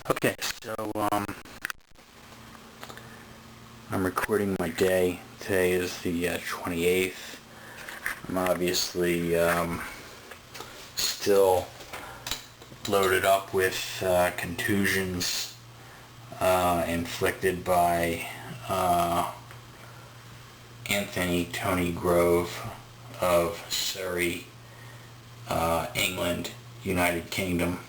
Okay, so I'm recording my day. Today is the 28th. I'm obviously still loaded up with contusions inflicted by Anthony Tony Grove of Surrey, England, United Kingdom.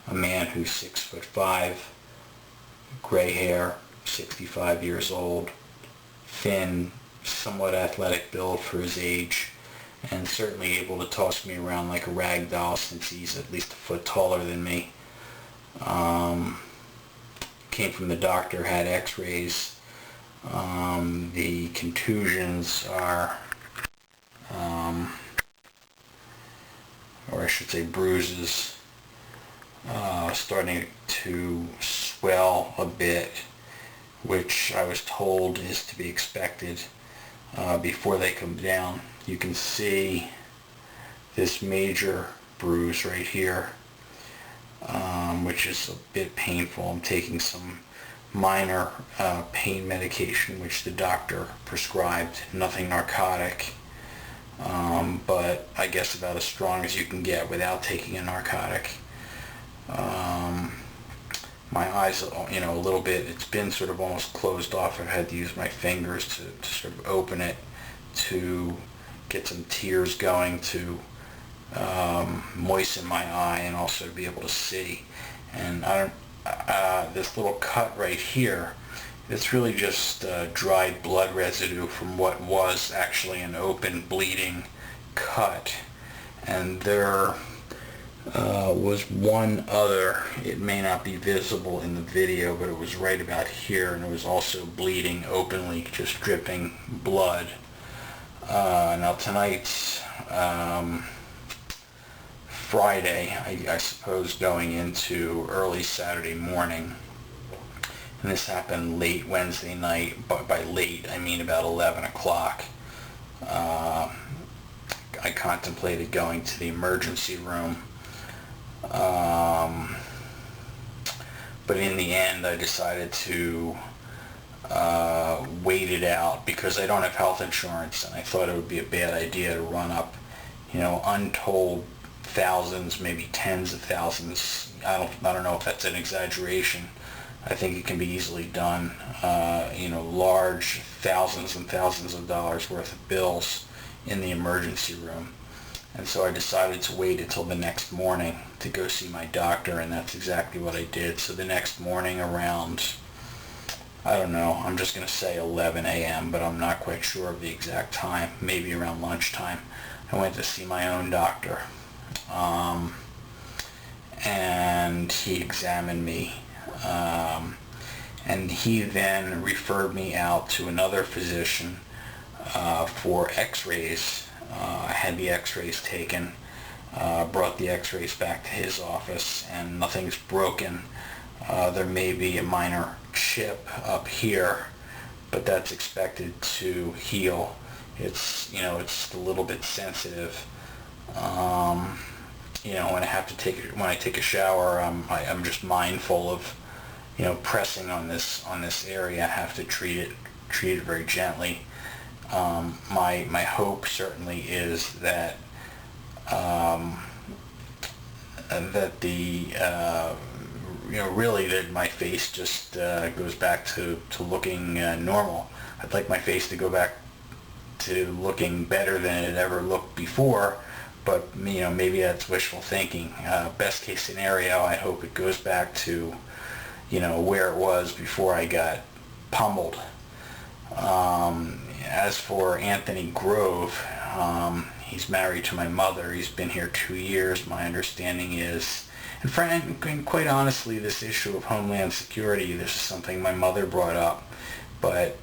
A man who's 6'5", gray hair, 65 years old, thin, somewhat athletic build for his age, and certainly able to toss me around like a rag doll since he's at least a foot taller than me. Came from the doctor, had x-rays. The contusions are, or I should say bruises, starting to swell a bit, which I was told is to be expected before they come down. You can see this major bruise right here, which is a bit painful. I'm taking some minor pain medication which the doctor prescribed, nothing narcotic, but I guess about as strong as you can get without taking a narcotic. My eyes, a little bit, it's been sort of almost closed off. I've had to use my fingers to sort of open it to get some tears going, to moisten my eye and also to be able to see. And this little cut right here, it's really just dried blood residue from what was actually an open bleeding cut. And there was one other, it may not be visible in the video, but it was right about here, and it was also bleeding openly, just dripping blood. Now tonight's Friday, I suppose going into early Saturday morning, and this happened late Wednesday night. By late, I mean about 11 o'clock. I contemplated going to the emergency room, but in the end I decided to wait it out because I don't have health insurance, and I thought it would be a bad idea to run up, untold thousands, maybe tens of thousands. I don't know if that's an exaggeration. I think it can be easily done. Large thousands and thousands of dollars worth of bills in the emergency room. And so I decided to wait until the next morning to go see my doctor, and that's exactly what I did. So the next morning around, I don't know, I'm just going to say 11 a.m., but I'm not quite sure of the exact time, maybe around lunchtime, I went to see my own doctor. And he examined me. And he then referred me out to another physician for x-rays. I had the x-rays taken, brought the x-rays back to his office, and nothing's broken. There may be a minor chip up here, but that's expected to heal. It's a little bit sensitive. When I take a shower, I'm just mindful of, pressing on this area. I have to treat it very gently. My hope certainly is that really that my face just goes back to looking normal. I'd like my face to go back to looking better than it ever looked before, but maybe that's wishful thinking. Best case scenario, I hope it goes back to where it was before I got pummeled. As for Anthony Grove, he's married to my mother. He's been here 2 years, my understanding is. And quite honestly, this issue of homeland security, this is something my mother brought up. But,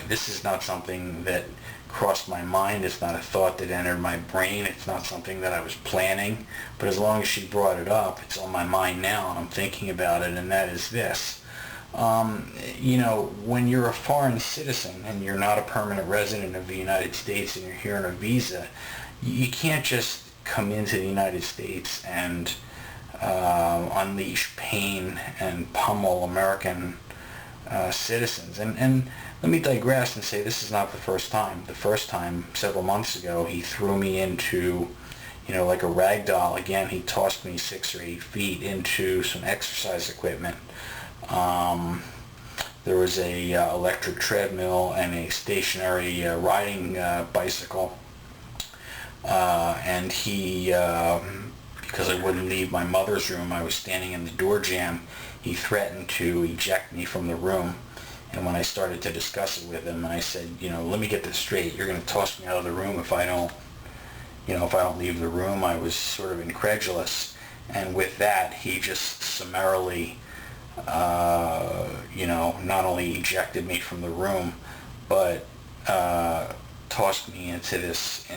this is not something that crossed my mind. It's not a thought that entered my brain. It's not something that I was planning. But as long as she brought it up, it's on my mind now, and I'm thinking about it, and that is this. When you're a foreign citizen and you're not a permanent resident of the United States and you're here on a visa, you can't just come into the United States and unleash pain and pummel American citizens. And let me digress and say this is not the first time. The first time, several months ago, he threw me into, like a rag doll. Again, he tossed me 6 or 8 feet into some exercise equipment. There was a electric treadmill and a stationary riding bicycle. And he, because I wouldn't leave my mother's room, I was standing in the door jamb, he threatened to eject me from the room. And when I started to discuss it with him, I said, let me get this straight. You're going to toss me out of the room if I don't leave the room. I was sort of incredulous. And with that, he just summarily, not only ejected me from the room, but tossed me into this,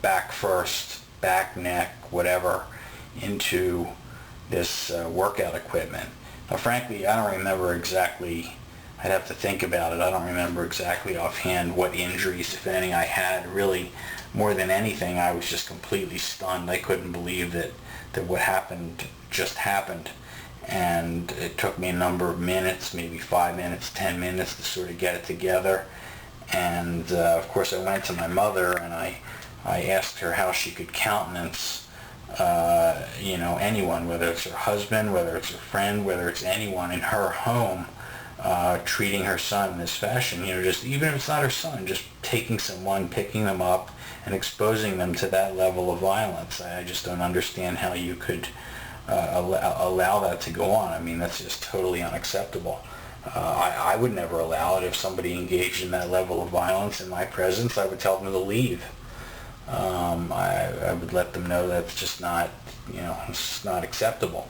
back first, back, neck, whatever, into this workout equipment. Now, frankly, I don't remember exactly. I'd have to think about it. I don't remember exactly offhand what injuries, if any, I had. Really, more than anything, I was just completely stunned. I couldn't believe that what happened just happened. And it took me a number of minutes, maybe 5 minutes, 10 minutes to sort of get it together. And of course, I went to my mother and I asked her how she could countenance anyone, whether it's her husband, whether it's her friend, whether it's anyone in her home, treating her son in this fashion. Just even if it's not her son, just taking someone, picking them up, and exposing them to that level of violence. I just don't understand how you could allow that to go on. I mean, that's just totally unacceptable. I would never allow it. If somebody engaged in that level of violence in my presence, I would tell them to leave. I would let them know that's just not, it's not acceptable.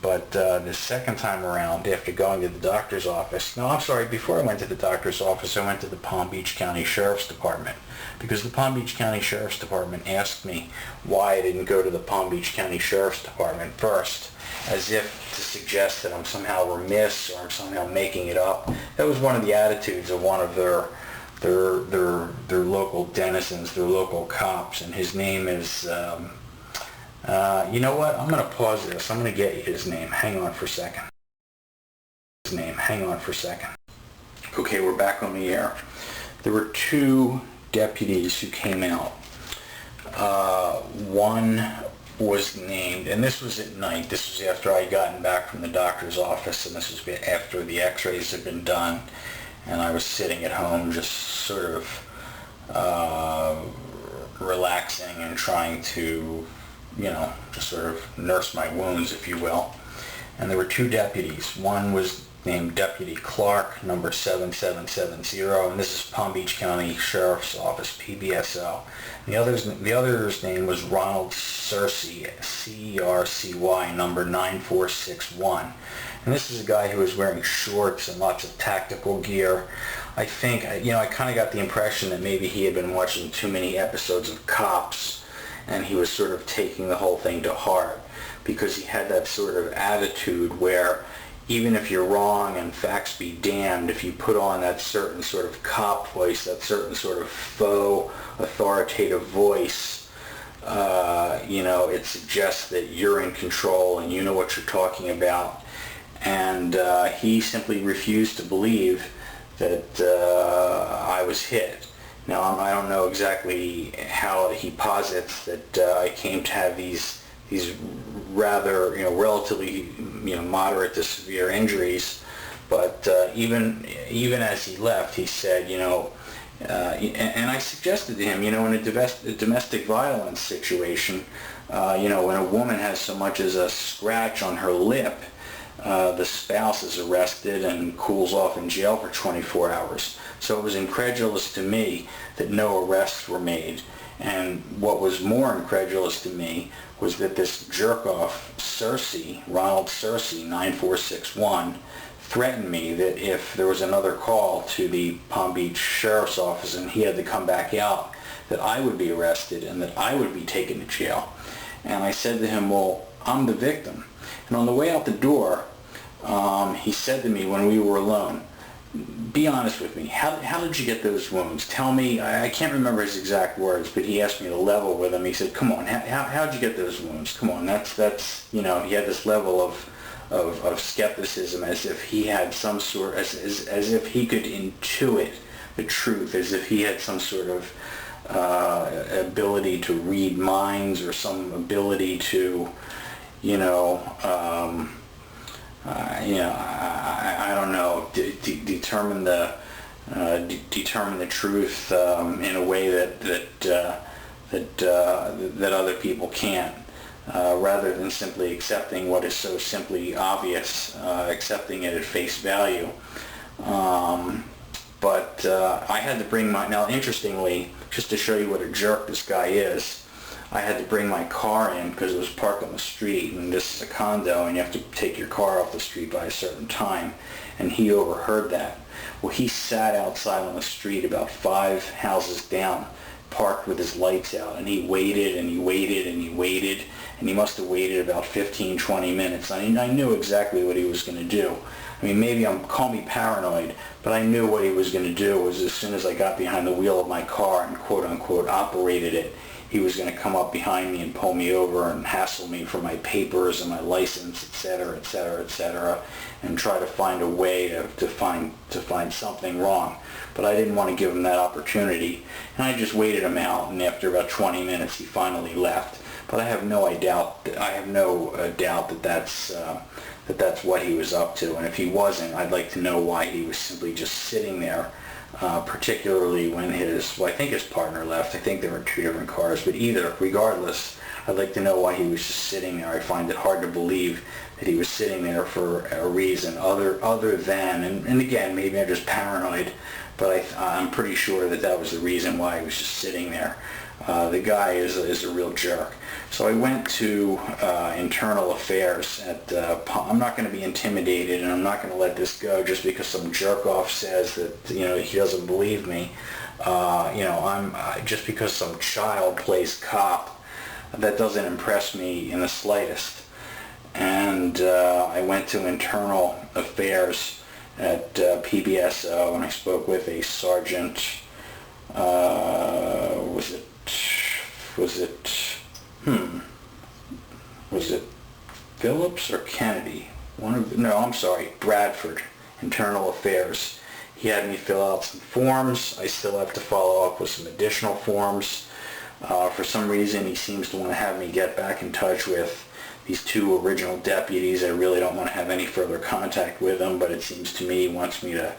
But the second time around, after going to the doctor's office, no, I'm sorry, before I went to the doctor's office, I went to the Palm Beach County Sheriff's Department, because the Palm Beach County Sheriff's Department asked me why I didn't go to the Palm Beach County Sheriff's Department first, as if to suggest that I'm somehow remiss or I'm somehow making it up. That was one of the attitudes of one of their local denizens, their local cops, and his name is, you know what, I'm going to pause this. I'm going to get you his name. Hang on for a second. Okay, we're back on the air. There were 2 deputies who came out. One was named, and this was at night. This was after I had gotten back from the doctor's office, and this was after the x-rays had been done, and I was sitting at home just sort of relaxing and trying to, just sort of nurse my wounds, if you will. And there were 2 deputies. One was named Deputy Clark, number 7770, and this is Palm Beach County Sheriff's Office, PBSO. And the other's name was Ronald Cercy, CERCY, number 9461. And this is a guy who was wearing shorts and lots of tactical gear. I think, I kind of got the impression that maybe he had been watching too many episodes of Cops, and he was sort of taking the whole thing to heart, because he had that sort of attitude where even if you're wrong and facts be damned, if you put on that certain sort of cop voice, that certain sort of faux authoritative voice, it suggests that you're in control and you know what you're talking about. And he simply refused to believe that I was hit. Now, I don't know exactly how he posits that I came to have these rather, relatively, moderate to severe injuries, but even as he left, he said, and I suggested to him, in a domestic violence situation, when a woman has so much as a scratch on her lip, the spouse is arrested and cools off in jail for 24 hours. So it was incredulous to me that no arrests were made. And what was more incredulous to me was that this jerk-off, Cercy, Ronald Cercy, 9461, threatened me that if there was another call to the Palm Beach Sheriff's Office and he had to come back out, that I would be arrested and that I would be taken to jail. And I said to him, well, I'm the victim. And on the way out the door, he said to me when we were alone, be honest with me. How did you get those wounds? Tell me. I can't remember his exact words, but he asked me to level with him. He said, come on, how'd you get those wounds? Come on, that's he had this level of skepticism, as if he had some sort, as if he could intuit the truth, as if he had some sort of ability to read minds, or some ability to, I don't know, determine the truth in a way that other people can't, rather than simply accepting what is so simply obvious, accepting it at face value. But I had to bring now interestingly, just to show you what a jerk this guy is, I had to bring my car in because it was parked on the street, and this is a condo, and you have to take your car off the street by a certain time, and he overheard that. Well, he sat outside on the street about 5 houses down, parked with his lights out, and he waited and he waited and he waited, and he must have waited about 15-20 minutes. I knew exactly what he was going to do. I mean, call me paranoid, but I knew what he was going to do was, as soon as I got behind the wheel of my car and quote-unquote operated it, he was going to come up behind me and pull me over and hassle me for my papers and my license, etc., etc., etc., and try to find a way to find something wrong. But I didn't want to give him that opportunity, and I just waited him out, and after about 20 minutes he finally left. But I have no doubt that that's what he was up to, and if he wasn't, I'd like to know why he was simply just sitting there. Particularly when I think his partner left. I think there were 2 different cars, but regardless, I'd like to know why he was just sitting there. I find it hard to believe that he was sitting there for a reason other than, and again, maybe I'm just paranoid, but I'm pretty sure that was the reason why he was just sitting there. The guy is a real jerk. So I went to internal affairs at I'm not going to be intimidated, and I'm not going to let this go just because some jerk off says that he doesn't believe me. Just because some child plays cop, that doesn't impress me in the slightest. And I went to internal affairs at PBSO, and I spoke with a sergeant. Was it Phillips or Kennedy? Bradford, Internal Affairs. He had me fill out some forms. I still have to follow up with some additional forms. For some reason, he seems to want to have me get back in touch with these 2 original deputies. I really don't want to have any further contact with them, but it seems to me he wants me to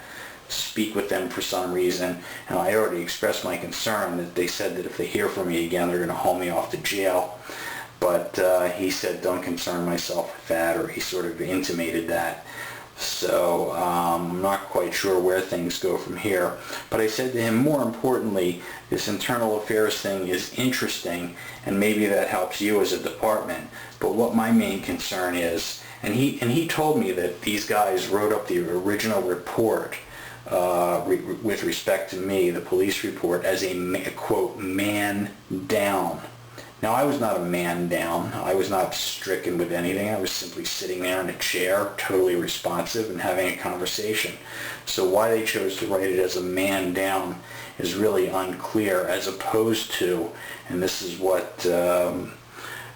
speak with them for some reason, and I already expressed my concern that they said that if they hear from me again, they're going to haul me off to jail. But he said, don't concern myself with that, or he sort of intimated that. So I'm not quite sure where things go from here. But I said to him, more importantly, this internal affairs thing is interesting, and maybe that helps you as a department. But what my main concern is, and he told me that these guys wrote up the original report with respect to me, the police report, as a quote, man down. Now, I was not a man down. I was not stricken with anything. I was simply sitting there in a chair, totally responsive, and having a conversation. So why they chose to write it as a man down is really unclear, as opposed to, and this is what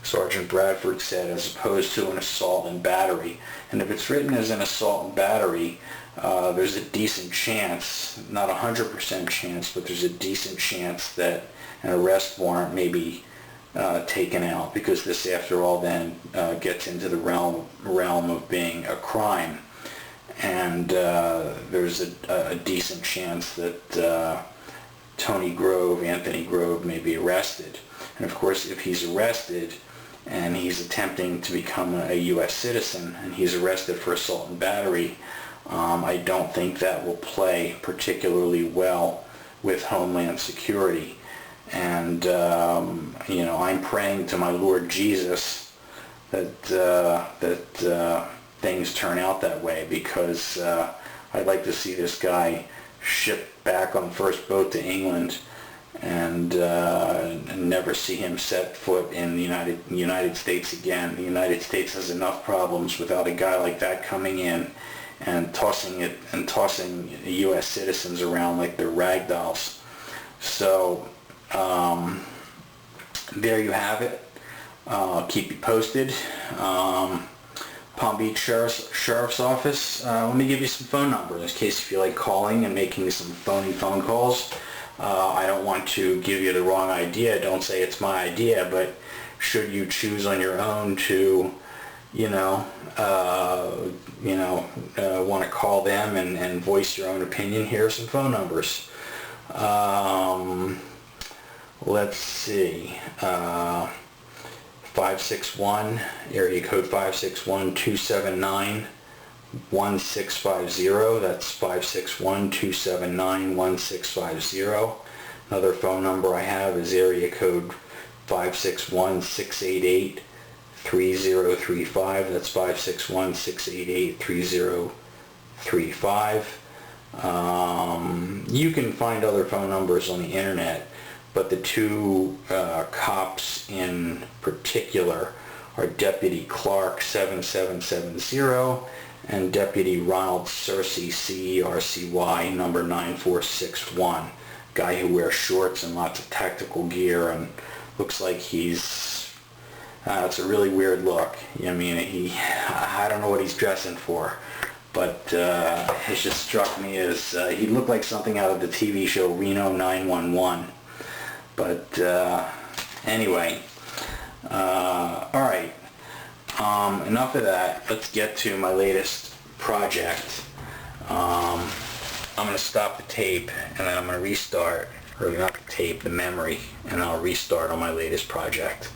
Sergeant Bradford said, as opposed to an assault and battery. And if it's written as an assault and battery, there's a decent chance, not 100% chance, but there's a decent chance that an arrest warrant may be taken out, because this, after all, then gets into the realm of being a crime. And there's a decent chance that Anthony Grove may be arrested. And of course, if he's arrested and he's attempting to become a U.S. citizen and he's arrested for assault and battery, I don't think that will play particularly well with Homeland Security. And I'm praying to my Lord Jesus that things turn out that way, because I'd like to see this guy shipped back on the first boat to England and never see him set foot in the United States again. The United States has enough problems without a guy like that coming in and tossing U.S. citizens around like they're rag dolls. So there you have it. I'll keep you posted. Palm Beach Sheriff's Office. Let me give you some phone numbers in case you feel like calling and making some phony phone calls. I don't want to give you the wrong idea. Don't say it's my idea, but should you choose on your own to, want to call them and voice your own opinion, here are some phone numbers. Let's see. 561, area code 561-279-1650. That's 561-279-1650. Another phone number I have is area code 561-688-3035. That's 561-688-3035. You can find other phone numbers on the internet, but the two cops in particular are Deputy Clark 7770 and Deputy Ronald Searcy, CERCY, number 9461. Guy who wears shorts and lots of tactical gear and looks like he's, it's a really weird look. I mean, I don't know what he's dressing for, but it just struck me as he looked like something out of the TV show Reno 911. But anyway, alright, enough of that. Let's get to my latest project. I'm going to stop the tape and then I'm going to restart, or not the tape, the memory, and I'll restart on my latest project.